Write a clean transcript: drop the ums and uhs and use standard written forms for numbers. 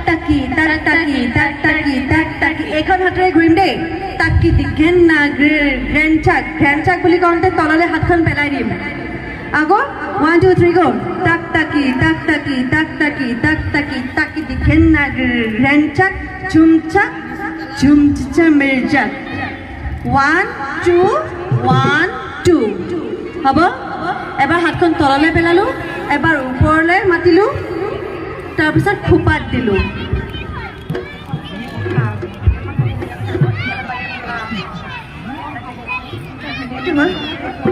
টাকি তাক টাকি তাক টাকি তাক টাকি এইখন হাতেৰে ঘূৰিম দেই টাকি দি ঘেন্না ঘ্ৰেনচাক বুলি কওঁতে তললৈ হাতখন পেলাই দিম আকৌ 1 2 3 গো টাক টাকি তাক টাকি তাক টাকি তাক টাকি টাকি দি ঘেন্না ঘ্ৰেনচাক ঝুমচাক ঝুমচা মিৰ্জাক 1 2 1 2 হ'ব এবাৰ হাতখন তললৈ পেলালো এবাৰ ওপৰলৈ মাতিলো তাৰপিছত খুপাত দিলো এইটো